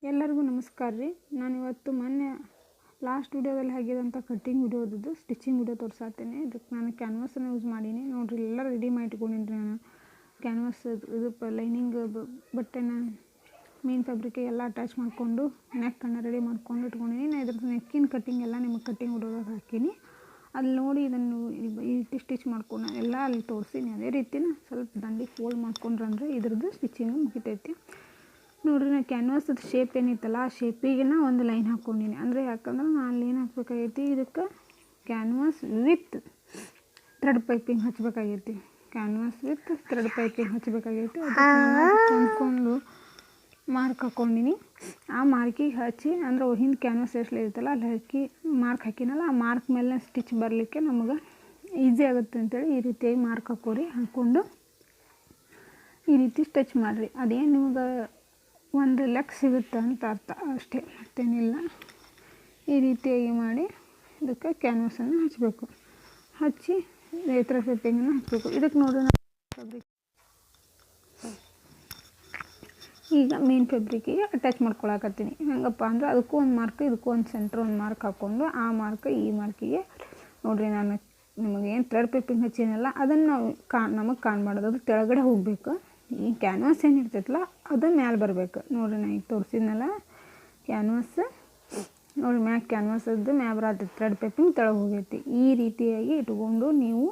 ಎಲ್ಲರಿಗೂ ನಮಸ್ಕಾರ ರೀ. ನಾನಿವತ್ತು ಮೊನ್ನೆ ಲಾಸ್ಟ್ ವಿಡಿಯೋದಲ್ಲಿ ಹಾಕಿದಂಥ ಕಟ್ಟಿಂಗ್ ವಿಡಿಯೋದದ್ದು ಸ್ಟಿಚಿಂಗ್ ವಿಡಿಯೋ ತೋರಿಸಾತೀನಿ. ಇದಕ್ಕೆ ನಾನು ಕ್ಯಾನ್ವಾಸನ್ನು ಯೂಸ್ ಮಾಡೀನಿ ನೋಡಿರಿ. ಎಲ್ಲ ರೆಡಿ ಮಾಡಿ ಇಟ್ಕೊಂಡಿನಿ ರೀ ನಾನು. ಕ್ಯಾನ್ವಾಸ್ ಇದು ಲೈನಿಂಗ್ ಬಟ್ಟೆನ ಮೇನ್ ಫ್ಯಾಬ್ರಿಕ್ ಎಲ್ಲ ಅಟ್ಯಾಚ್ ಮಾಡಿಕೊಂಡು ನೆಕ್ಕನ್ನು ರೆಡಿ ಮಾಡ್ಕೊಂಡು ಇಟ್ಕೊಂಡಿನಿ. ನಾನು ಇದ್ರದ್ದು ನೆಕ್ಕಿನ ಕಟ್ಟಿಂಗ್ ಎಲ್ಲ ನಿಮಗೆ ಕಟ್ಟಿಂಗ್ ವಿಡಿಯೋದಾಗ ಹಾಕೀನಿ. ಅಲ್ಲಿ ನೋಡಿ ಇದನ್ನು ಈ ರೀತಿ ಸ್ಟಿಚ್ ಮಾಡ್ಕೊಂಡು ಎಲ್ಲ ಅಲ್ಲಿ ತೋರಿಸೀನಿ. ಅದೇ ರೀತಿನ ಸ್ವಲ್ಪ ದಂಡಿಗೆ ಫೋಲ್ಡ್ ಮಾಡ್ಕೊಂಡ್ರಂದ್ರೆ ಇದ್ರದ್ದು ಸ್ಟಿಚಿಂಗು ಮುಗಿತೈತಿ ನೋಡಿರಿ. ನಾನು ಕ್ಯಾನ್ವಾಸದ ಶೇಪ್ ಏನೈತಲ್ಲ ಆ ಶೇಪಿಗೆ ಒಂದು ಲೈನ್ ಹಾಕ್ಕೊಂಡಿನಿ. ಅಂದರೆ ಯಾಕಂದ್ರೆ ನಾನು ಅಲ್ಲಿ ಏನು ಹಾಕ್ಬೇಕಾಗೈತಿ, ಇದಕ್ಕೆ ಕ್ಯಾನ್ವಾಸ್ ವಿತ್ ಥ್ರೆಡ್ ಪೈಪಿಂಗ್ ಹಚ್ಚಬೇಕಾಗೈತಿ. ಕ್ಯಾನ್ವಾಸ್ ವಿತ್ ಥ್ರೆಡ್ ಪೈಪಿಂಗ್ ಹಚ್ಚಬೇಕಾಗೈತಿ. ಅದಕ್ಕೆ ತಂದ್ಕೊಂಡು ಮಾರ್ಕ್ ಹಾಕ್ಕೊಂಡಿನಿ. ಆ ಮಾರ್ಕಿಗೆ ಹಚ್ಚಿ ಅಂದ್ರೆ ಹಿಂದೆ ಕ್ಯಾನ್ವಾಸ್ ಎಷ್ಟು ಇರುತ್ತಲ್ಲ ಅಲ್ಲಿ ಹಾಕಿ ಮಾರ್ಕ್ ಹಾಕಿನಲ್ಲ, ಆ ಮಾರ್ಕ್ ಮೇಲೆ ಸ್ಟಿಚ್ ಬರಲಿಕ್ಕೆ ನಮಗೆ ಈಸಿ ಆಗುತ್ತೆ ಅಂತೇಳಿ ಈ ರೀತಿಯಾಗಿ ಮಾರ್ಕ್ ಹಾಕೋರಿ. ಹಾಕ್ಕೊಂಡು ಈ ರೀತಿ ಸ್ಟಿಚ್ ಮಾಡಿರಿ. ಅದೇನು ನಿಮ್ಗೆ ಒಂದು ಲೆಕ್ಕ ಸಿಗುತ್ತೆ ಅಂತ ಅರ್ಥ ಅಷ್ಟೇ, ಮತ್ತೇನಿಲ್ಲ. ಈ ರೀತಿಯಾಗಿ ಮಾಡಿ ಇದಕ್ಕೆ ಕ್ಯಾನ್ವಾಸನ್ನು ಹಚ್ಚಬೇಕು. ಹಚ್ಚಿ ಥ್ರೆಡ್ ಪೈಪಿಂಗನ್ನು ಹಚ್ಚಬೇಕು. ಇದಕ್ಕೆ ನೋಡಿರಿ ಫ್ಯಾಬ್ರಿಕ್ ಈಗ ಮೇನ್ ಫ್ಯಾಬ್ರಿಕಿಗೆ ಅಟ್ಯಾಚ್ ಮಾಡ್ಕೊಳಕತ್ತೀನಿ. ಹೆಂಗಪ್ಪ ಅಂದ್ರೆ ಅದಕ್ಕೂ ಒಂದು ಮಾರ್ಕ್ ಇದಕ್ಕೂ ಒಂದು ಸೆಂಟ್ರ್ ಒಂದು ಮಾರ್ಕ್ ಹಾಕ್ಕೊಂಡು ಆ ಮಾರ್ಕ್ ಈ ಮಾರ್ಕಿಗೆ ನೋಡಿರಿ. ನಾನು ನಿಮಗೆ ಏನು ಥ್ರೆಡ್ ಪೈಪಿಂಗ್ ಹಚ್ಚಿನಲ್ಲ ಅದನ್ನು ನಾವು ನಮಗೆ ಕಾಣಬಾರ್ದು, ಅದು ಕೆಳಗಡೆ ಹೋಗಬೇಕು. ಈ ಕ್ಯಾನ್ವಾಸ್ ಏನು ಇರ್ತೈತಲ್ಲ ಅದು ಮ್ಯಾಲೆ ಬರಬೇಕು ನೋಡಿರಿ. ನಾನು ಈಗ ತೋರಿಸಿದ್ನಲ್ಲ ಕ್ಯಾನ್ವಾಸ್ ನೋಡಿ, ಮ್ಯಾಗ ಕ್ಯಾನ್ವಾಸದ್ದು ಮ್ಯಾಲೆ ಬರತ್ತೆ, ಥ್ರೆಡ್ ಪೈಪಿಂಗ್ ತೆಳಗೆ ಹೋಗೈತಿ. ಈ ರೀತಿಯಾಗಿ ಇಟ್ಕೊಂಡು ನೀವು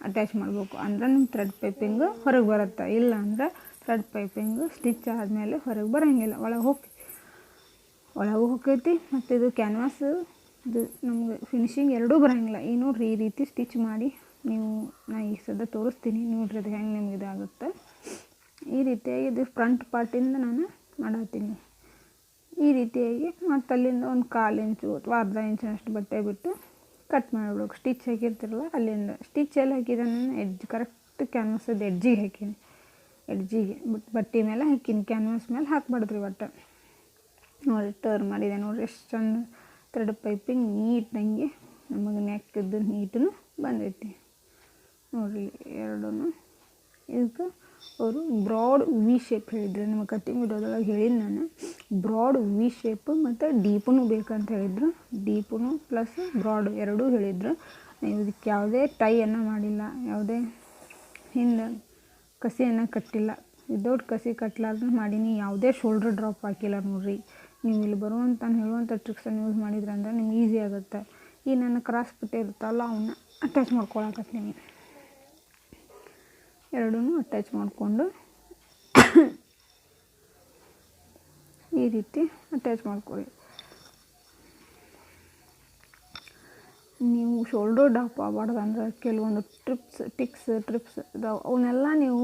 ಅಟ್ಯಾಚ್ ಮಾಡಬೇಕು. ಅಂದ್ರೆ ನಿಮ್ಮ ಥ್ರೆಡ್ ಪೈಪಿಂಗ್ ಹೊರಗೆ ಬರುತ್ತೆ. ಇಲ್ಲ ಅಂದ್ರೆ ಥ್ರೆಡ್ ಪೈಪಿಂಗ್ ಸ್ಟಿಚ್ ಆದಮೇಲೆ ಹೊರಗೆ ಬರೋಂಗಿಲ್ಲ, ಒಳಗೆ ಹೋಗೈತಿ. ಮತ್ತು ಇದು ಕ್ಯಾನ್ವಾಸ್ ಇದು ನಮ್ಗೆ ಫಿನಿಶಿಂಗ್ ಎರಡೂ ಬರೋಂಗಿಲ್ಲ. ಈ ನೋಡಿರಿ ಈ ರೀತಿ ಸ್ಟಿಚ್ ಮಾಡಿ ನೀವು ನಾನು ಈಗ ಸದ್ಯ ತೋರಿಸ್ತೀನಿ ನೋಡಿರಿ ಅದು ಹೆಂಗೆ ನಿಮ್ಗೆ ಇದಾಗುತ್ತೆ. ಈ ರೀತಿಯಾಗಿ ಇದು ಫ್ರಂಟ್ ಪಾರ್ಟಿಂದ ನಾನು ಮಾಡತ್ತೀನಿ. ಈ ರೀತಿಯಾಗಿ ಮತ್ತು ಅಲ್ಲಿಂದ ಒಂದು 1/4 ಇಂಚು ಅಥವಾ ಅರ್ಧ ಇಂಚಿನಷ್ಟು ಬಟ್ಟೆ ಬಿಟ್ಟು ಕಟ್ ಮಾಡಿಬಿಡ್ಬೇಕು. ಸ್ಟಿಚ್ ಹಾಕಿರ್ತಿರಲ್ಲ ಅಲ್ಲಿಂದ ಸ್ಟಿಚ್ ಎಲ್ಲ ಹಾಕಿದ ನಾನು ಎಡ್ಜ್ ಕರೆಕ್ಟ್ ಕ್ಯಾನ್ವಾಸದ ಎಡ್ಜಿಗೆ ಹಾಕೀನಿ. ಎಡ್ಜಿಗೆ ಬಟ್ಟೆ ಮೇಲೆ ಹಾಕೀನಿ, ಕ್ಯಾನ್ವಾಸ್ ಮೇಲೆ ಹಾಕ್ಬಾರ್ದ್ರಿ ಒಟ್ಟು. ನೋಡಿ ಟರ್ನ್ ಮಾಡಿದೆ ನೋಡಿರಿ ಎಷ್ಟು ಚಂದ ಥ್ರೆಡ್ ಪೈಪಿಂಗ್ ನೀಟಂಗೆ ನಮಗೆ ನೆಕ್ಕಿದ್ದು ನೀಟೂ ಬಂದೈತಿ ನೋಡಿರಿ. ಎರಡೂ ಇದಕ್ಕೆ ಅವರು ಬ್ರಾಡ್ ವಿ ಶೇಪ್ ಹೇಳಿದ್ರು. ನಿಮ್ಮ ಕಟ್ಟಿಂಗ್ ವಿಡಿಯೋದೊಳಗೆ ಹೇಳಿದ್ದು ನಾನು ಬ್ರಾಡ್ ವಿ ಶೇಪು ಮತ್ತು ಡೀಪೂ ಬೇಕಂತ ಹೇಳಿದರು. ಡೀಪೂ ಪ್ಲಸ್ ಬ್ರಾಡ್ ಎರಡೂ ಹೇಳಿದರು. ನೀವು ಇದಕ್ಕೆ ಯಾವುದೇ ಟೈಯನ್ನು ಮಾಡಿಲ್ಲ, ಯಾವುದೇ ಹಿಂದೆ ಕಸಿಯನ್ನು ಕಟ್ಟಿಲ್ಲ, ವಿದೌಟ್ ಕಸಿ ಕಟ್ಟಲಾರ್ದು ಮಾಡೀನಿ. ಯಾವುದೇ ಶೋಲ್ಡ್ರ್ ಡ್ರಾಪ್ ಹಾಕಿಲ್ಲ ನೋಡಿರಿ. ನೀವು ಇಲ್ಲಿ ಬರುವಂತ ಹೇಳುವಂಥ ಟ್ರಿಕ್ಸನ್ನು ಯೂಸ್ ಮಾಡಿದ್ರೆ ಅಂದ್ರೆ ನಿಮ್ಗೆ ಈಸಿ ಆಗುತ್ತೆ. ಈ ನನ್ನ ಕ್ರಾಸ್ ಪಟ್ಟೆ ಇರುತ್ತಲ್ಲ ಅವನ್ನ ಅಟ್ಯಾಚ್ ಮಾಡ್ಕೊಳಕತ್ತೀನಿ. ಎರಡೂ ಅಟ್ಯಾಚ್ ಮಾಡಿಕೊಂಡು ಈ ರೀತಿ ಅಟ್ಯಾಚ್ ಮಾಡ್ಕೊಳ್ಳಿ. ನೀವು ಶೋಲ್ಡರ್ ಡ್ರಾಪ್ ಆಗಬಾರ್ದು ಅಂದ್ರೆ ಕೆಲವೊಂದು ಟ್ರಿಪ್ಸ್ ಇದಾವೆ, ಅವನ್ನೆಲ್ಲ ನೀವು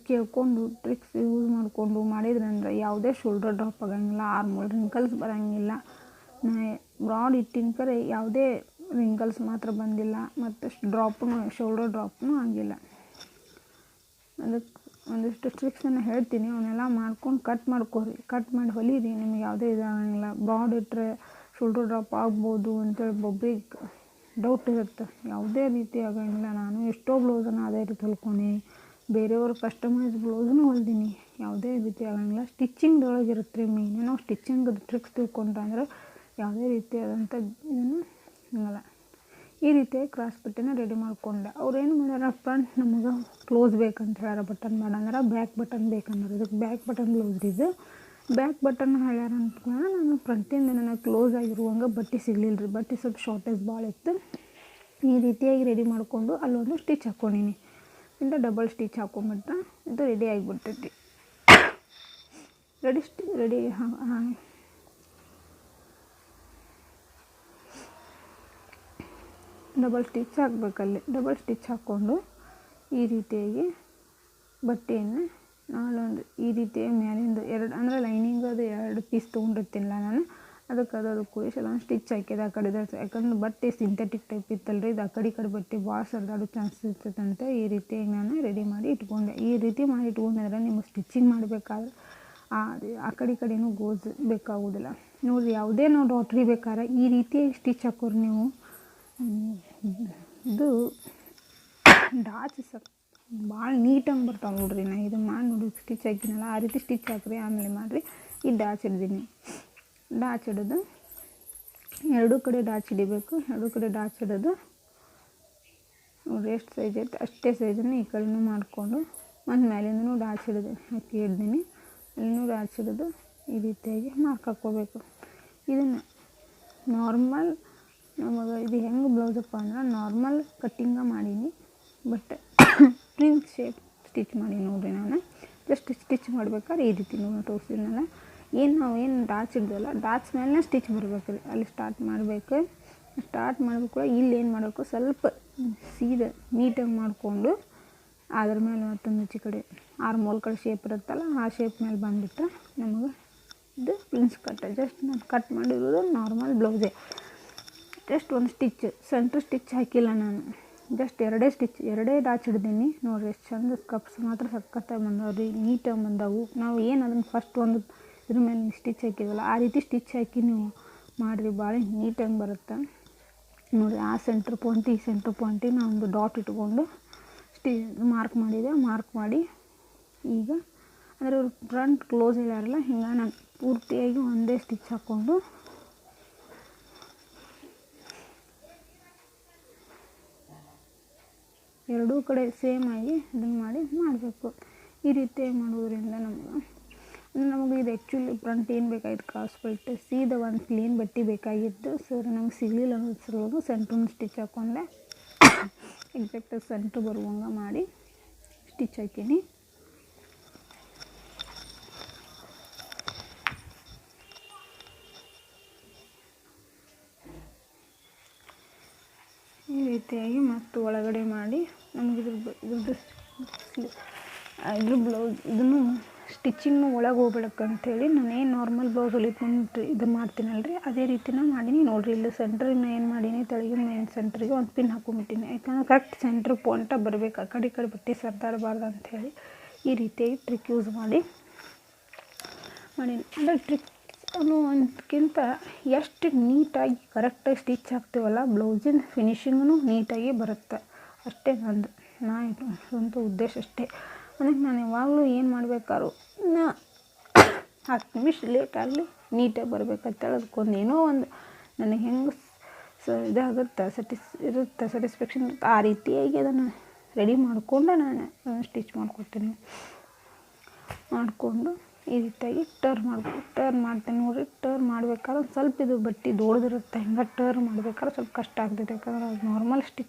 ಕೇಳ್ಕೊಂಡು ಟ್ರಿಕ್ಸ್ ಯೂಸ್ ಮಾಡಿಕೊಂಡು ಮಾಡಿದ್ರಂದ್ರೆ ಯಾವುದೇ ಶೋಲ್ಡರ್ ಡ್ರಾಪ್ ಆಗೋಂಗಿಲ್ಲ, ಆರ್ಮೋಲ್ ರಿಂಕಲ್ಸ್ ಬರೋಂಗಿಲ್ಲ. ಬ್ರಾಡ್ ಇಟ್ಟಿನ ಕರೆ ಯಾವುದೇ ರಿಂಕಲ್ಸ್ ಮಾತ್ರ ಬಂದಿಲ್ಲ, ಮತ್ತು ಶೋಲ್ಡರ್ ಡ್ರಾಪ್ನೂ ಆಗಿಲ್ಲ. ಅದಕ್ಕೆ ಒಂದಿಷ್ಟು ಟ್ರಿಕ್ಸನ್ನು ಹೇಳ್ತೀನಿ, ಅವನ್ನೆಲ್ಲ ಮಾಡ್ಕೊಂಡು ಕಟ್ ಮಾಡ್ಕೊರಿ. ಕಟ್ ಮಾಡಿ ಹೊಲೀರಿ, ನಿಮ್ಗೆ ಯಾವುದೇ ಇದಾಗಂಗಿಲ್ಲ. ಬ್ರಾಡ್ ಇಟ್ಟರೆ ಶೋಲ್ಡರ್ ಡ್ರಾಪ್ ಆಗ್ಬೋದು ಅಂತೇಳಿ ಒಬ್ಬರಿಗೆ ಡೌಟ್ ಇರುತ್ತೆ. ಯಾವುದೇ ರೀತಿ ಆಗೋಂಗಿಲ್ಲ. ನಾನು ಎಷ್ಟೋ ಬ್ಲೌಸನ್ನು ಅದೇ ರೀತಿ ಹೊಲ್ಕೊಂಡು ಬೇರೆಯವ್ರ ಕಸ್ಟಮೈಸ್ ಬ್ಲೌಸನ್ನು ಹೊಲ್ದೀನಿ, ಯಾವುದೇ ರೀತಿ ಆಗೋಂಗಿಲ್ಲ. ಸ್ಟಿಚಿಂಗ್ದೊಳಗೆ ಇರುತ್ತೆ ರೀ ಮೇನ್. ನಾವು ಸ್ಟಿಚಿಂಗ್ ಟ್ರಿಕ್ಸ್ ತಿಳ್ಕೊಂಡ್ರೆ ಯಾವುದೇ ರೀತಿಯಾದಂಥ ಇದನ್ನು ಹಂಗಲ್ಲ. ಈ ರೀತಿಯಾಗಿ ಕ್ರಾಸ್ ಪಟ್ಟಿನ ರೆಡಿ ಮಾಡಿಕೊಂಡೆ. ಅವ್ರೇನು ಮಾಡ್ಯಾರ, ಫ್ರಂಟ್ ನಮಗೆ ಕ್ಲೋಸ್ ಬೇಕಂತ ಹೇಳ್ಯಾರ, ಬಟನ್ ಬೇಡ ಅಂದ್ರೆ ಬ್ಯಾಕ್ ಬಟನ್ ಬೇಕಂದ್ರೆ ಇದಕ್ಕೆ ಬ್ಯಾಕ್ ಬಟನ್ ಬ್ಲೌಸ್ ಇದು ಬ್ಯಾಕ್ ಬಟನ್ ಹೇಳ್ಯಾರ ಅಂತ ನಾನು ಫ್ರಂಟಿಂದ ನನಗೆ ಕ್ಲೋಸ್ ಆಗಿರುವಂಗೆ ಬಟ್ಟೆ ಸಿಗಲಿಲ್ಲ ರೀ. ಬಟ್ಟೆ ಸ್ವಲ್ಪ ಶಾರ್ಟೇಜ್ ಭಾಳ ಇತ್ತು. ಈ ರೀತಿಯಾಗಿ ರೆಡಿ ಮಾಡಿಕೊಂಡು ಅಲ್ಲೊಂದು ಸ್ಟಿಚ್ ಹಾಕ್ಕೊಂಡಿನಿ. ಇಂದ ಡಬಲ್ ಸ್ಟಿಚ್ ಹಾಕ್ಕೊಂಬಿಟ್ರೆ ಇದು ರೆಡಿ ಆಗಿಬಿಡ್ತೈತಿ. ರೆಡಿ ಡಬಲ್ ಸ್ಟಿಚ್ ಹಾಕಬೇಕಲ್ಲಿ. ಡಬಲ್ ಸ್ಟಿಚ್ ಹಾಕ್ಕೊಂಡು ಈ ರೀತಿಯಾಗಿ ಬಟ್ಟೆಯನ್ನು ನಾಳೊಂದು ಈ ರೀತಿಯಾಗಿ ಮೇಲಿಂದ ಎರಡು ಅಂದರೆ ಲೈನಿಂಗ್ ಅದು 2 ಪೀಸ್ ತೊಗೊಂಡಿರ್ತೀನಿಲ್ಲ ನಾನು, ಅದಕ್ಕೆ ಅದು ಕೂಡಿಸಿ ಒಂದು ಸ್ಟಿಚ್ ಹಾಕಿದೆ ಆ ಕಡೆ. ಯಾಕಂದ್ರೆ ಬಟ್ಟೆ ಸಿಂಥೆಟಿಕ್ ಟೈಪ್ ಇತ್ತಲ್ರಿ, ಇದು ಆ ಕಡೆ ಬಟ್ಟೆ ಭಾಳ ಸರ್ದಾಡೋ ಚಾನ್ಸ್ ಇರ್ತೈತಂತ ಈ ರೀತಿಯಾಗಿ ನಾನು ರೆಡಿ ಮಾಡಿ ಇಟ್ಕೊಂಡೆ. ಈ ರೀತಿ ಮಾಡಿ ಇಟ್ಕೊಂಡಿದ್ರೆ ನಿಮಗೆ ಸ್ಟಿಚಿಂಗ್ ಮಾಡಬೇಕಾದ್ರೆ ಆ ಕಡೆನೂ ಗೋಜ್ ಬೇಕಾಗೋದಿಲ್ಲ ನೋಡಿರಿ. ಯಾವುದೇ ನಾವು ಡಾಟ್ರಿ ಬೇಕಾದ್ರೆ ಈ ರೀತಿಯಾಗಿ ಸ್ಟಿಚ್ ಹಾಕೋರಿ ನೀವು. ಇದು ಡಾಚ್ ಭಾಳ ನೀಟಾಗಿ ಬರ್ತಾವೆ ನೋಡಿರಿ. ನಾನು ಇದು ಮಾಡಿ ನೋಡಿ ಸ್ಟಿಚ್ ಹಾಕಿನಲ್ಲ ಆ ರೀತಿ ಸ್ಟಿಚ್ ಹಾಕಿರಿ. ಆಮೇಲೆ ಮಾಡಿರಿ ಈ ಡಾಚ್ ಹಿಡ್ದೀನಿ. ಡಾಚ್ ಹಿಡಿದು ಎರಡೂ ಕಡೆ ಡಾಚ್ ಹಿಡಿಬೇಕು. ಎರಡೂ ಕಡೆ ಡಾಚ್ ಹಿಡಿದು ನೋಡಿರಿ ಎಷ್ಟು ಸೈಜ್ ಐತೆ ಅಷ್ಟೇ ಸೈಜನ್ನು ಈ ಕಡೆನೂ ಮಾಡಿಕೊಂಡು ಒಂದು ಮೇಲಿಂದನೂ ಡಾಚ್ ಹಿಡ್ದೀನಿ. ಅಲ್ಲಿನೂ ಡಾಚ್ ಹಿಡಿದು ಈ ರೀತಿಯಾಗಿ ಮಾರ್ಕ್ ಹಾಕ್ಕೋಬೇಕು. ಇದನ್ನು ನಾರ್ಮಲ್ ನಮಗೆ ಇದು ಹೆಂಗೆ ಬ್ಲೌಸಪ್ಪ ಅಂದ್ರೆ ನಾರ್ಮಲ್ ಕಟ್ಟಿಂಗ ಮಾಡೀನಿ, ಬಟ್ ಪ್ರಿನ್ಸ್ ಶೇಪ್ ಸ್ಟಿಚ್ ಮಾಡಿ ನೋಡಿರಿ. ನಾನು ಜಸ್ಟ್ ಸ್ಟಿಚ್ ಮಾಡ್ಬೇಕಾದ್ರೆ ಈ ರೀತಿ ನೋಡಿ ತೋರಿಸಿದ್ನಲ್ಲ, ನಾವು ಏನು ಡಾಚ್ ಹಿಡ್ದಲ್ಲ ಡಾಚ್ ಮೇಲೆ ಸ್ಟಿಚ್ ಬರ್ಬೇಕು ರೀ. ಅಲ್ಲಿ ಸ್ಟಾರ್ಟ್ ಮಾಡಬೇಕು. ಇಲ್ಲಿ ಏನು ಮಾಡಬೇಕು, ಸ್ವಲ್ಪ ಸೀದಾ ನೀಟಾಗಿ ಮಾಡಿಕೊಂಡು ಅದ್ರ ಮೇಲೆ ಮತ್ತೊಂದು ಈಚೆ ಕಡೆ ಆರ್ಮೋಲ್ ಕಡೆ ಶೇಪ್ ಇರುತ್ತಲ್ಲ ಆ ಶೇಪ್ ಮೇಲೆ ಬಂದುಬಿಟ್ರೆ ನಮಗೆ ಇದು ಪ್ರಿನ್ಸ್ ಕಟ್. ಜಸ್ಟ್ ನಾನು ಕಟ್ ಮಾಡಿರೋದು ನಾರ್ಮಲ್ ಬ್ಲೌಸೇ. ಜಸ್ಟ್ ಒಂದು ಸ್ಟಿಚ್ ಸೆಂಟ್ರ್ ಸ್ಟಿಚ್ ಹಾಕಿಲ್ಲ ನಾನು, ಜಸ್ಟ್ ಎರಡೇ ಡಾಚ್ ಹಿಡ್ದೀನಿ. ನೋಡಿರಿ ಎಷ್ಟು ಚಂದ ಕಪ್ಸ್ ಮಾತ್ರ ಸಕ್ಕತ್ತಾಗಿ ಬಂದವ್ರಿ, ನೀಟಾಗಿ ಬಂದವು. ನಾವು ಏನು ಅದನ್ನು ಫಸ್ಟ್ ಒಂದು ಇದ್ರ ಮೇಲೆ ಸ್ಟಿಚ್ ಹಾಕಿದ್ವಲ್ಲ ಆ ರೀತಿ ಸ್ಟಿಚ್ ಹಾಕಿ ನೀವು ಮಾಡಿರಿ, ಭಾಳ ನೀಟಾಗಿ ಬರುತ್ತೆ. ನೋಡಿ ಆ ಸೆಂಟ್ರ್ ಪಾಯಿಂಟ್ ಈ ಸೆಂಟ್ರ್ ಪಾಯಿಂಟಿಗೆ ನಾನು ಒಂದು ಡಾಟ್ ಇಟ್ಕೊಂಡು ಮಾರ್ಕ್ ಮಾಡಿದೆ. ಮಾರ್ಕ್ ಮಾಡಿ ಈಗ ಅಂದರೆ ಅವ್ರು ಫ್ರಂಟ್ ಕ್ಲೋಸ್ ಇಲ್ಲಾರಲ್ಲ, ಹಿಂಗೆ ನಾನು ಪೂರ್ತಿಯಾಗಿ ಒಂದೇ ಸ್ಟಿಚ್ ಹಾಕ್ಕೊಂಡು ಎರಡೂ ಕಡೆ ಸೇಮ್ ಆಗಿ ಇದನ್ನು ಮಾಡಬೇಕು. ಈ ರೀತಿಯಾಗಿ ಮಾಡೋದ್ರಿಂದ ನಮಗೆ ಇದು ಆ್ಯಕ್ಚುಲಿ ಫ್ರಂಟ್ ಏನು ಬೇಕಾಗಿತ್ತು ಕ್ರಾಸ್ ಬೆಲ್ಟ್ ಸೀದಾ ಒಂದು ಕ್ಲೀನ್ ಬಟ್ಟೆ ಬೇಕಾಗಿತ್ತು. ಸರ್ ನಮ್ಗೆ ಸಿಗಲಿಲ್ಲ ಅನ್ನೋದು ಸೆಂಟ್ರನ್ನ ಸ್ಟಿಚ್ ಹಾಕ್ಕೊಂಡೆ. ಎಕ್ಸಾಕ್ಟಾಗಿ ಸೆಂಟ್ರ್ ಬರುವಂಗೆ ಮಾಡಿ ಸ್ಟಿಚ್ ಹಾಕೀನಿ. ಈ ರೀತಿಯಾಗಿ ಮತ್ತು ಒಳಗಡೆ ಮಾಡಿ ನಮಗೆ ಇದ್ರ ಬ್ಲೌಸ್ ಇದನ್ನು ಸ್ಟಿಚಿಂಗ್ನು ಒಳಗೆ ಹೋಗ್ಬೇಕಂತೇಳಿ ನಾನೇನು ನಾರ್ಮಲ್ ಬ್ಲೌಸ್ ಹೊಲಿಕೊಂಡು ಇದು ಮಾಡ್ತೀನಲ್ಲ ರೀ ಅದೇ ರೀತಿನ ಮಾಡೀನಿ. ನೋಡಿರಿ ಇಲ್ಲಿ ಸೆಂಟ್ರಿನ ಏನು ಮಾಡೀನಿ, ತೆಳಗಿನ ಮೇನ್ ಸೆಂಟ್ರಿಗೆ ಒಂದು ಪಿನ್ ಹಾಕೊಂಡ್ಬಿಟ್ಟಿನಿ. ಯಾಕಂದ್ರೆ ಕರೆಕ್ಟ್ ಸೆಂಟ್ರ್ ಪಾಯಿಂಟ ಬರಬೇಕು, ಆ ಕಡೆ ಬಟ್ಟೆ ಸರ್ದಾಡಬಾರ್ದು ಅಂಥೇಳಿ ಈ ರೀತಿಯಾಗಿ ಟ್ರಿಕ್ ಯೂಸ್ ಮಾಡೀನಿ. ಅಂದರೆ ಟ್ರಿಕ್ ಅನ್ನೋದಕ್ಕಿಂತ ಎಷ್ಟು ನೀಟಾಗಿ ಕರೆಕ್ಟಾಗಿ ಸ್ಟಿಚ್ ಹಾಕ್ತೀವಲ್ಲ ಬ್ಲೌಸಿನ ಫಿನಿಶಿಂಗೂ ನೀಟಾಗಿ ಬರುತ್ತೆ. ಅಷ್ಟೇ ನಾ ಸ್ವಂತ ಉದ್ದೇಶ ಅಷ್ಟೇ. ಅದಕ್ಕೆ ನಾನು ಯಾವಾಗಲೂ ಏನು ಮಾಡಬೇಕಾದ್ರು 10 ನಿಮಿಷ ಲೇಟ್ ಆಗಲಿ ನೀಟಾಗಿ ಬರಬೇಕಂತೇಳಿ ಅದಕ್ಕೊಂದು ಏನೋ ಒಂದು ನನಗೆ ಹೆಂಗೆ ಇದಾಗುತ್ತೆ ಸ್ಯಾಟಿಸ್ಫ್ಯಾಕ್ಷನ್ ಇರುತ್ತೆ ಆ ರೀತಿಯಾಗಿ ಅದನ್ನು ರೆಡಿ ಮಾಡಿಕೊಂಡು ನಾನು ಸ್ಟಿಚ್ ಮಾಡ್ಕೊತೀನಿ. ಮಾಡಿಕೊಂಡು ಈ ರೀತಿಯಾಗಿ ಟರ್ನ್ ಮಾಡ್ತೀನಿ. ನೋಡಿರಿ ಟರ್ನ್ ಮಾಡ್ಬೇಕಾದ್ರೆ ಒಂದು ಸ್ವಲ್ಪ ಇದು ಬಟ್ಟೆ ದೊಡ್ಡದಿರುತ್ತೆ, ಹಿಂಗೆ ಟರ್ನ್ ಮಾಡ್ಬೇಕಾದ್ರೆ ಸ್ವಲ್ಪ ಕಷ್ಟ ಆಗ್ತೈತೆ. ಯಾಕಂದ್ರೆ ಅದು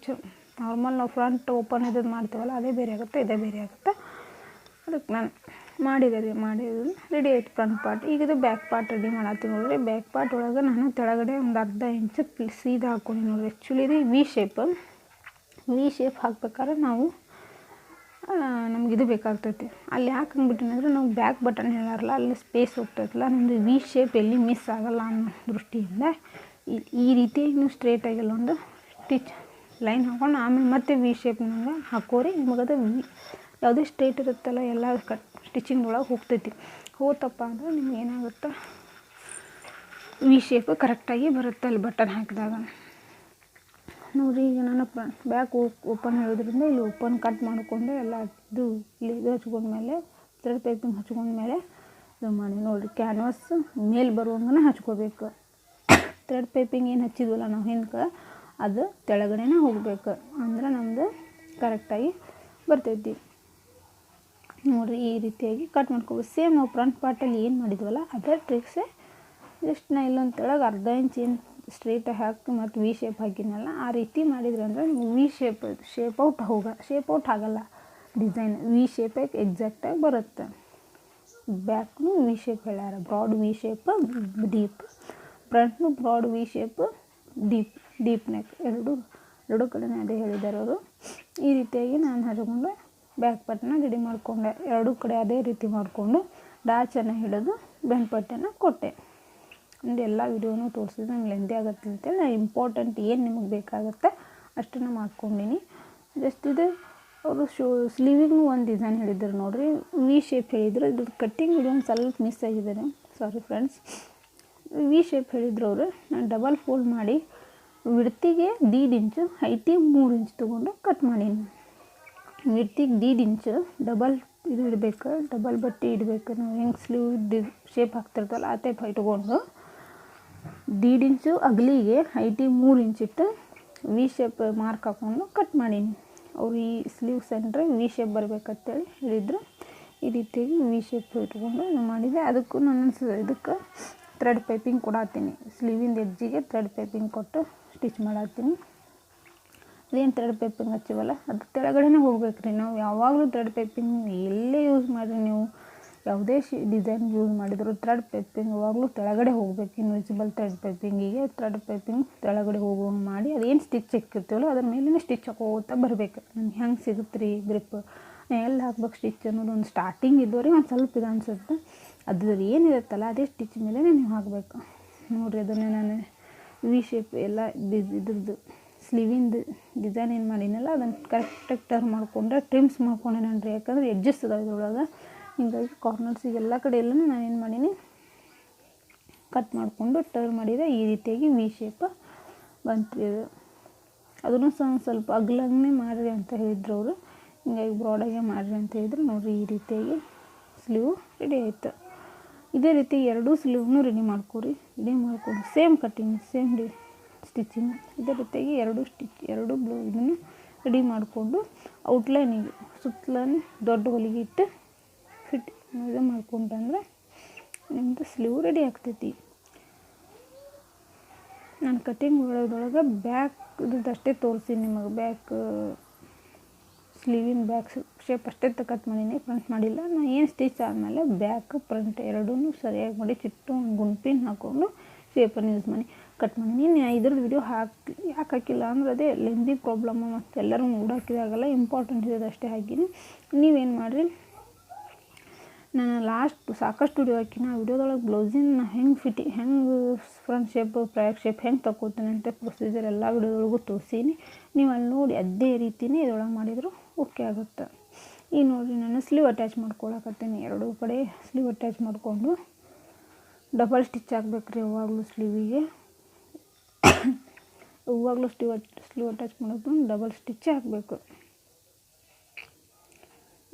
ನಾರ್ಮಲ್ ನಾವು ಫ್ರಂಟ್ ಓಪನ್ ಇದ್ದು ಮಾಡ್ತೀವಲ್ಲ ಅದೇ ಬೇರೆ ಆಗುತ್ತೆ, ಇದೇ ಬೇರೆ ಆಗುತ್ತೆ. ಅದಕ್ಕೆ ನಾನು ಮಾಡಿದ್ದು ರೆಡಿ ಆಯ್ತು ಫ್ರಂಟ್ ಪಾರ್ಟ್. ಈಗ ಇದು ಬ್ಯಾಕ್ ಪಾರ್ಟ್ ರೆಡಿ ಮಾಡತ್ತೀನಿ. ನೋಡಿರಿ ಬ್ಯಾಕ್ ಪಾರ್ಟ್ ಒಳಗೆ ನಾನು ಕೆಳಗಡೆ ಒಂದು ಅರ್ಧ ಇಂಚು ಸೀದಾ ಹಾಕ್ಕೊಂಡು ನೋಡಿರಿ. ಆ್ಯಕ್ಚುಲಿ ಇದು ವಿ ಶೇಪ್ ಹಾಕ್ಬೇಕಾದ್ರೆ ನಾವು ನಮ್ಗೆ ಇದು ಬೇಕಾಗ್ತೈತಿ. ಅಲ್ಲಿ ಯಾಕೆ ಹಂಗ್ಬಿಟ್ಟಿನಿ ಅಂದರೆ ನಾವು ಬ್ಯಾಕ್ ಬಟನ್ ಹೇಳಾರಲ್ಲ ಅಲ್ಲಿ ಸ್ಪೇಸ್ ಹೋಗ್ತೈತಲ್ಲ, ನಮ್ಮದು ವಿ ಶೇಪ್ ಎಲ್ಲಿ ಮಿಸ್ ಆಗೋಲ್ಲ ಅನ್ನೋ ದೃಷ್ಟಿಯಿಂದ ಈ ರೀತಿಯಾಗಿ ನೀವು ಸ್ಟ್ರೇಟಾಗಿ ಒಂದು ಸ್ಟಿಚ್ ಲೈನ್ ಹಾಕ್ಕೊಂಡು ಆಮೇಲೆ ಮತ್ತೆ ವಿ ಶೇಪ್ನಾಗ ಹಾಕೋರಿ. ನಿಮಗದು ಯಾವುದೇ ಸ್ಟ್ರೇಟ್ ಇರುತ್ತಲ್ಲ ಎಲ್ಲ ಸ್ಟಿಚಿಂಗ್ ಒಳಗೆ ಹೋಗ್ತೈತಿ. ಅಂದರೆ ನಿಮ್ಗೆ ಏನಾಗುತ್ತೆ ವಿ ಶೇಪ್ ಕರೆಕ್ಟಾಗಿ ಬರುತ್ತೆ ಅಲ್ಲಿ ಬಟನ್ ಹಾಕಿದಾಗ. ನೋಡಿರಿ ಈಗ ನಾನು ಬ್ಯಾಕ್ ಓಪನ್ ಹೇಳೋದ್ರಿಂದ ಇಲ್ಲಿ ಓಪನ್ ಕಟ್ ಮಾಡಿಕೊಂಡು ಎಲ್ಲ ಇದು ಹಚ್ಕೊಂಡ್ಮೇಲೆ ಥ್ರೆಡ್ ಪೈಪಿಂಗ್ ಹಚ್ಕೊಂಡ್ಮೇಲೆ ಇದು ಮಾಡಿ ನೋಡಿರಿ ಕ್ಯಾನ್ವಾಸ್ ಮೇಲೆ ಬರುವಂಗೆ ಹಚ್ಕೋಬೇಕು. ಥ್ರೆಡ್ ಪೈಪಿಂಗ್ ಏನು ಹಚ್ಚಿದ್ವಲ್ಲ ನಾವು ಹಿಂಗೆ ಅದು ತೆಳಗಡೆನೇ ಹೋಗಬೇಕು, ಅಂದ್ರೆ ನಮ್ಮದು ಕರೆಕ್ಟಾಗಿ ಬರ್ತೈತಿ. ನೋಡಿರಿ ಈ ರೀತಿಯಾಗಿ ಕಟ್ ಮಾಡ್ಕೋಬೇಕು. ಸೇಮ್ ನಾವು ಫ್ರಂಟ್ ಪಾರ್ಟಲ್ಲಿ ಏನು ಮಾಡಿದ್ವಲ್ಲ ಅದೇ ಟ್ರಿಕ್ಸೇ, ಜಸ್ಟ್ ನಾ ಇಲ್ಲೊಂದು ತೆಳಗೆ ಅರ್ಧ ಇಂಚ್ ಏನು ಸ್ಟ್ರೇಟಾಗಿ ಹಾಕಿ ಮತ್ತು ವಿ ಶೇಪ್ ಹಾಕಿದ್ನಲ್ಲ ಆ ರೀತಿ ಮಾಡಿದ್ರಿ ಅಂದರೆ ವಿ ಶೇಪ್ ಔಟ್ ಆಗಲ್ಲ. ಡಿಸೈನ್ ವಿ ಶೇಪಾಗಿ ಎಕ್ಸಾಕ್ಟಾಗಿ ಬರುತ್ತೆ. ಬ್ಯಾಕ್ನು ವಿ ಶೇಪ್ ಹೇಳ್ಯಾರ, ಬ್ರಾಡ್ ವಿ ಶೇಪ್ ಡೀಪ್, ಫ್ರಂಟ್ನು broad V shape deep neck, ಎರಡು ಕಡೆನೇ ಅದೇ ಹೇಳಿದ್ದಾರೆ ಅವರು. ಈ ರೀತಿಯಾಗಿ ನಾನು ಹಚ್ಕೊಂಡು ಬ್ಯಾಕ್ ಪಾರ್ಟನ್ನ ರೆಡಿ ಮಾಡಿಕೊಂಡೆ. ಎರಡೂ ಕಡೆ ಅದೇ ರೀತಿ ಮಾಡಿಕೊಂಡು ಡಾಚನ್ನು ಹಿಡಿದು ಬೆಂಡ್ ಪಟ್ಟೆನ ಕೊಟ್ಟೆ. ಒಂದು ಎಲ್ಲ ವಿಡಿಯೋನೂ ತೋರಿಸಿದ್ರೆ ನಂಗೆ ಲೆಂದಿ ಆಗುತ್ತೆ ಅಂತೇಳಿ ನಾನು ಇಂಪಾರ್ಟೆಂಟ್ ಏನು ನಿಮಗೆ ಬೇಕಾಗುತ್ತೆ ಅಷ್ಟನ್ನು ಮಾಡ್ಕೊಂಡೀನಿ. ಜಸ್ಟ್ ಇದು ಅವರು ಸ್ಲೀವಿಗೂ ಒಂದು ಡಿಸೈನ್ ಹೇಳಿದ್ರು ನೋಡಿರಿ, ವಿ ಶೇಪ್ ಹೇಳಿದ್ರು. ಇದು ಕಟ್ಟಿಂಗ್ ವಿಡಿಯೋ ಒಂದು ಸ್ವಲ್ಪ ಮಿಸ್ ಆಗಿದ್ದಾರೆ, ಸಾರಿ ಫ್ರೆಂಡ್ಸ್. ವಿ ಶೇಪ್ ಹೇಳಿದ್ರು ಅವರು. ನಾನು ಡಬಲ್ ಫೋಲ್ಡ್ ಮಾಡಿ ವಿಡ್ತಿಗೆ 1.5 ಇಂಚು ಹೈಟಿಗೆ 3 ಇಂಚ್ ತೊಗೊಂಡು ಕಟ್ ಮಾಡೀನಿ. ವಿಡ್ತಿಗೆ 1.5 ಇಂಚು ಡಬಲ್ ಇದು ಇಡಬೇಕು, ಡಬಲ್ ಬಟ್ಟೆ ಇಡಬೇಕು. ನಾವು ಹೆಂಗೆ ಸ್ಲೀವ್ ಶೇಪ್ ಹಾಕ್ತಿರ್ತಲ್ಲ ಆ ಟೈಪ್ ಇಟ್ಕೊಂಡು 1.5 ಇಂಚು ಅಗಲಿಗೆ ಹೈಟಿಗೆ 3 ಇಂಚ್ ಇಟ್ಟು ವಿ ಶೇಪ್ ಮಾರ್ಕ್ ಹಾಕ್ಕೊಂಡು ಕಟ್ ಮಾಡೀನಿ. ಅವ್ರು ಈ ಸ್ಲೀವ್ ಸೆಂಟ್ರೆ ವಿ ಶೇಪ್ ಬರಬೇಕಂತೇಳಿ ಹೇಳಿದ್ರು. ಈ ರೀತಿಯಾಗಿ ವಿ ಶೇಪ್ ಇಟ್ಕೊಂಡು ಮಾಡಿದೆ. ಅದಕ್ಕೂ ನಾನು ಇದಕ್ಕೆ ಥ್ರೆಡ್ ಪೈಪಿಂಗ್ ಕೊಡತ್ತೀನಿ. ಸ್ಲೀವಿಂದ ಎಡ್ಜಿಗೆ ಥ್ರೆಡ್ ಪೈಪಿಂಗ್ ಕೊಟ್ಟು ಸ್ಟಿಚ್ ಮಾಡತ್ತೀನಿ. ಅದೇನು ಥ್ರೆಡ್ ಪೈಪಿಂಗ್ ಹಚ್ಚಿವಲ್ಲ ಅದು ಕೆಳಗಡೆನೇ ಹೋಗ್ಬೇಕು ರೀ. ನಾವು ಯಾವಾಗಲೂ ಥ್ರೆಡ್ ಪೈಪಿಂಗ್ ಎಲ್ಲೇ ಯೂಸ್ ಮಾಡಿರಿ, ನೀವು ಯಾವುದೇ ಡಿಸೈನ್ ಯೂಸ್ ಮಾಡಿದ್ರು ಥ್ರೆಡ್ ಪೈಪಿಂಗ್ ಯಾವಾಗಲೂ ಕೆಳಗಡೆ ಹೋಗ್ಬೇಕು. ಇನ್ವಿಸಿಬಲ್ ಥ್ರೆಡ್ ಪೈಪಿಂಗಿಗೆ ಥ್ರೆಡ್ ಪೈಪಿಂಗ್ ಕೆಳಗಡೆ ಹೋಗುವಂಗೆ ಮಾಡಿ ಅದೇನು ಸ್ಟಿಚ್ ಹಾಕಿರ್ತೀವಲ್ಲ ಅದ್ರ ಮೇಲೇ ಸ್ಟಿಚ್ ಹಾಕೋತಾ ಬರಬೇಕು. ನಮ್ಗೆ ಹೆಂಗೆ ಸಿಗುತ್ತೆ ರೀ ಗ್ರಿಪ್, ಎಲ್ಲಿ ಹಾಕ್ಬೇಕು ಸ್ಟಿಚ್ ಅನ್ನೋದು ಒಂದು ಸ್ಟಾರ್ಟಿಂಗ್ ಇದ್ದವ್ರಿಗೆ ಒಂದು ಸ್ವಲ್ಪ ಇದು ಅನಿಸುತ್ತೆ. ಅದ್ರ ಏನಿರುತ್ತಲ್ಲ ಅದೇ ಸ್ಟಿಚ್ ಮೇಲೆ ನೀವು ಹಾಕಬೇಕು. ನೋಡಿರಿ ಅದನ್ನು ನಾನು ವಿ ಶೇಪ್ ಎಲ್ಲ ಇದ್ರದ್ದು ಸ್ಲೀವಿಂದು ಡಿಸೈನ್ ಏನು ಮಾಡೀನಲ್ಲ ಅದನ್ನು ಕರೆಕ್ಟಾಗಿ ಟರ್ನ್ ಮಾಡಿಕೊಂಡ್ರೆ ಟ್ರಿಮ್ಸ್ ಮಾಡ್ಕೊಂಡೆ ನಾನು ರೀ. ಯಾಕಂದರೆ ಎಡ್ಜಸ್ ಅದಾವೆ ಇದ್ರೊಳಗೆ, ಹಿಂಗಾಗಿ ಕಾರ್ನರ್ಸಿಗೆ ಎಲ್ಲ ಕಡೆ ಎಲ್ಲ ನಾನು ಏನು ಮಾಡೀನಿ ಕಟ್ ಮಾಡಿಕೊಂಡು ಟರ್ನ್ ಮಾಡಿದೆ. ಈ ರೀತಿಯಾಗಿ ವಿ ಶೇಪ್ ಬಂತು ಇದು. ಅದನ್ನು ಸ್ವಲ್ಪ ಅಗಲನೇ ಮಾಡಿರಿ ಅಂತ ಹೇಳಿದ್ರು ಅವರು. ಹಿಂಗಾಗಿ ಬ್ರಾಡಾಗೆ ಮಾಡಿರಿ ಅಂತ ಹೇಳಿದ್ರು. ನೋಡಿರಿ ಈ ರೀತಿಯಾಗಿ ಸ್ಲೀವ್ ರೆಡಿ ಆಯಿತು. ಇದೇ ರೀತಿ ಎರಡೂ ಸ್ಲೀವ್ನೂ ರೆಡಿ ಮಾಡ್ಕೊರಿ. ರೆಡಿ ಮಾಡ್ಕೊಂಡು ಸೇಮ್ ಕಟ್ಟಿಂಗ್ ಸೇಮ್ ಸ್ಟಿಚಿಂಗ್ ಇದೇ ರೀತಿಯಾಗಿ ಎರಡು ಇದನ್ನು ರೆಡಿ ಮಾಡಿಕೊಂಡು ಔಟ್ಲೈನಿಗೆ ಸುತ್ತಲೂ ದೊಡ್ಡ ಹೊಲಿಗೆ ಇಟ್ಟು ಫಿಟ್ ಇದು ಮಾಡ್ಕೊಂಡ್ರೆ ನಿಮ್ಮದು ಸ್ಲೀವ್ ರೆಡಿ ಆಗ್ತೈತಿ. ನಾನು ಕಟ್ಟಿಂಗ್ ಒಳಗೆ ಬ್ಯಾಕ್ ಇದ್ರದ್ದು ಅಷ್ಟೇ ತೋರಿಸ್ತೀನಿ ನಿಮಗೆ. ಬ್ಯಾಕ್ ಸ್ಲೀವಿನ ಬ್ಯಾಕ್ ಶೇಪ್ ಅಷ್ಟೇ ಕಟ್ ಮಾಡೀನಿ, ಫ್ರಂಟ್ ಮಾಡಿಲ್ಲ. ನಾನು ಏನು ಸ್ಟಿಚ್ ಆದಮೇಲೆ ಬ್ಯಾಕ್ ಫ್ರಂಟ್ ಎರಡೂ ಸರಿಯಾಗಿ ಮಾಡಿ ಚಿಟ್ಟು ಒಂದು ಗುಂಪಿನ ಹಾಕ್ಕೊಂಡು ಶೇಪನ್ನು ಯೂಸ್ ಮಾಡಿ ಕಟ್ ಮಾಡೀನಿ. ಇದ್ರದ್ದು ವಿಡಿಯೋ ಯಾಕೆ ಹಾಕಿಲ್ಲ ಅಂದ್ರೆ ಅದೇ ಲೆಂದಿ ಪ್ರಾಬ್ಲಮ್ಮು, ಮತ್ತು ಎಲ್ಲರೂ ನೋಡೋಕ್ಕಿದಾಗಲ್ಲ, ಇಂಪಾರ್ಟೆಂಟ್ ಇರೋದು ಅಷ್ಟೇ ಹಾಕಿನಿ. ನೀವೇನು ಮಾಡಿರಿ, ನಾನು ಲಾಸ್ಟ್ ಸಾಕಷ್ಟು ವಿಡಿಯೋ ಹಾಕಿನ. ಆ ವಿಡಿಯೋದೊಳಗೆ ಬ್ಲೌಸಿನ ಹೆಂಗೆ ಫ್ರಂಟ್ ಶೇಪ್ ಬ್ಯಾಕ್ ಶೇಪ್ ಹೆಂಗೆ ತಗೋತೀನಿ ಅಂತ ಪ್ರೊಸೀಜರ್ ಎಲ್ಲ ವಿಡಿಯೋದೊಳಗೂ ತೋರಿಸೀನಿ. ನೀವು ಅಲ್ಲಿ ನೋಡಿ ಅದೇ ರೀತಿಯೇ ಇದರೊಳಗೆ ಮಾಡಿದ್ರು ಓಕೆ ಆಗುತ್ತೆ. ಈಗ ನೋಡಿರಿ ನಾನು ಸ್ಲೀವ್ ಅಟ್ಯಾಚ್ ಮಾಡ್ಕೊಳಕತ್ತೀನಿ. ಎರಡೂ ಕಡೆ ಸ್ಲೀವ್ ಅಟ್ಯಾಚ್ ಮಾಡಿಕೊಂಡು ಡಬಲ್ ಸ್ಟಿಚ್ ಹಾಕ್ಬೇಕು ರೀ ಯಾವಾಗಲೂ ಸ್ಲೀವಿಗೆ. ಯಾವಾಗಲೂ ಸ್ಲೀವ್ ಅಟ್ಯಾಚ್ ಮಾಡೋದು ಡಬಲ್ ಸ್ಟಿಚ್ಚೇ ಹಾಕಬೇಕು.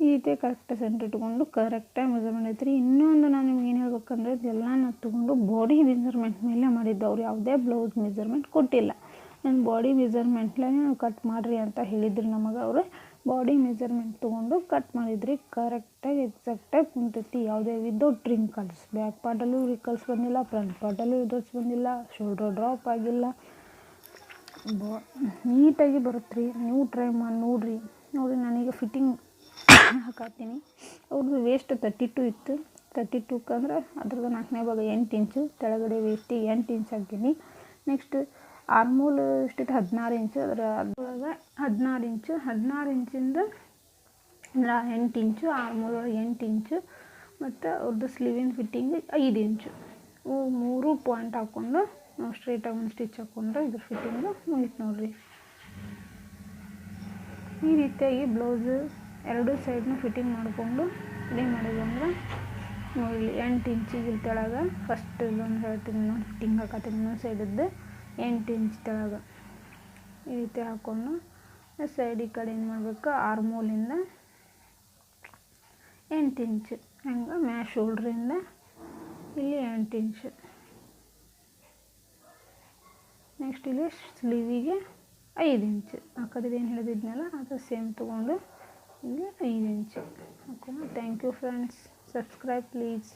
ಈ ರೀತಿ ಕರೆಕ್ಟಾಗಿ ಸೆಂಟ್ರ್ ಇಟ್ಕೊಂಡು ಕರೆಕ್ಟಾಗಿ ಮೆಜರ್ಮೆಂಟ್ ಐತ್ರಿ. ಇನ್ನೊಂದು ನಾನು ನಿಮ್ಗೆ ಏನು ಹೇಳ್ಬೇಕಂದ್ರೆ ಇದೆಲ್ಲ ನಾನು ತೊಗೊಂಡು ಬಾಡಿ ಮೆಜರ್ಮೆಂಟ್ ಮೇಲೆ ಮಾಡಿದ್ದು. ಅವ್ರು ಯಾವುದೇ ಬ್ಲೌಸ್ ಮೆಜರ್ಮೆಂಟ್ ಕೊಟ್ಟಿಲ್ಲ. ನಾನು ಬಾಡಿ ಮೆಜರ್ಮೆಂಟ್ಲೇ ಕಟ್ ಮಾಡಿರಿ ಅಂತ ಹೇಳಿದ್ರು ನಮಗೆ. ಅವರು ಬಾಡಿ ಮೆಜರ್ಮೆಂಟ್ ತೊಗೊಂಡು ಕಟ್ ಮಾಡಿದ್ರಿ. ಕರೆಕ್ಟಾಗಿ ಎಕ್ಸಾಕ್ಟಾಗಿ ಕುಂತೈತಿ. ಯಾವುದೇ ವಿದೌಟ್ ರಿಂಕಲ್ಸ್, ಬ್ಯಾಕ್ ಪಾರ್ಟಲ್ಲೂ ರಿಂಕಲ್ಸ್ ಬಂದಿಲ್ಲ, ಫ್ರಂಟ್ ಪಾರ್ಟಲ್ಲೂ ವಿದೌಟ್ಸ್ ಬಂದಿಲ್ಲ, ಶೋಲ್ಡರ್ ಡ್ರಾಪ್ ಆಗಿಲ್ಲ, ನೀಟಾಗಿ ಬರುತ್ತೆ ರೀ. ನೀವು ಟ್ರೈ ಮಾಡಿ ನೋಡಿರಿ. ನಾನೀಗ ಫಿಟ್ಟಿಂಗ್ ಹಾಕತ್ತೀನಿ. ಅವ್ರದ್ದು ವೇಸ್ಟ್ 32 ಇತ್ತು. 32 ಅಂದ್ರೆ ಅದ್ರದ್ದು 4ನೇ ಭಾಗ 8 ಇಂಚು, ಕೆಳಗಡೆ ವೇಸ್ಟಿಗೆ 8 ಇಂಚ್ ಹಾಕೀನಿ. ನೆಕ್ಸ್ಟ್ ಆರ್ಮೋಲ್ ಎಷ್ಟಿತ್ತು 16 ಇಂಚು, ಅದ್ರೊಳಗೆ 16 ಇಂಚಿಂದ 8 ಇಂಚು, ಆರ್ಮೋಲ್ ಒಳಗೆ 8 ಇಂಚು, ಮತ್ತು ಅವ್ರದ್ದು ಸ್ಲೀವಿನ ಫಿಟ್ಟಿಂಗ್ 5 ಇಂಚು. 3 ಪಾಯಿಂಟ್ ಹಾಕ್ಕೊಂಡು ನಾವು ಸ್ಟ್ರೈಟಾಗಿ ಒಂದು ಸ್ಟಿಚ್ ಹಾಕ್ಕೊಂಡ್ರೆ ಇದ್ರ ಫಿಟ್ಟಿಂಗು ಮುಗೀತು ನೋಡಿರಿ. ಈ ರೀತಿಯಾಗಿ ಬ್ಲೌಸು ಎರಡೂ ಸೈಡ್ನ ಫಿಟ್ಟಿಂಗ್ ಮಾಡಿಕೊಂಡು ರೆಡಿ ಮಾಡಿದ್ವಿ ಅಂದ್ರೆ ನೋಡಿ 8 ಇಂಚಿಗೆ ತೆಳಗೆ ಫಸ್ಟ್ ಇದೊಂದು ಹೇಳ್ತೀನಿ ನೋಡಿ ಫಿಟ್ಟಿಂಗ್ ಹಾಕತ್ತೀನಿ. ಇನ್ನೊಂದು ಸೈಡದ್ದು 8 ಇಂಚ್ ತೆಳಗೆ ಈ ರೀತಿ ಹಾಕ್ಕೊಂಡು ಸೈಡ್ ಈ ಕಡೆ ಏನು ಮಾಡಬೇಕು, ಆರ್ಮೋಲಿಂದ 8 ಇಂಚು ಹಂಗೆ ಮ್ಯಾಶ್ ಶೋಲ್ಡ್ರಿಂದ ಇಲ್ಲಿ 8 ಇಂಚು. ನೆಕ್ಸ್ಟ್ ಇಲ್ಲಿ ಸ್ಲೀವಿಗೆ 5 ಇಂಚು ಹಾಕೋದಿದ್ದು ಏನು ಹೇಳಿದ್ನಲ್ಲ ಅದು ಸೇಮ್ ತೊಗೊಂಡು ಇಲ್ಲಿ 5 ಇಂಚು ಹಾಕೋಣ. Thank you friends, subscribe please.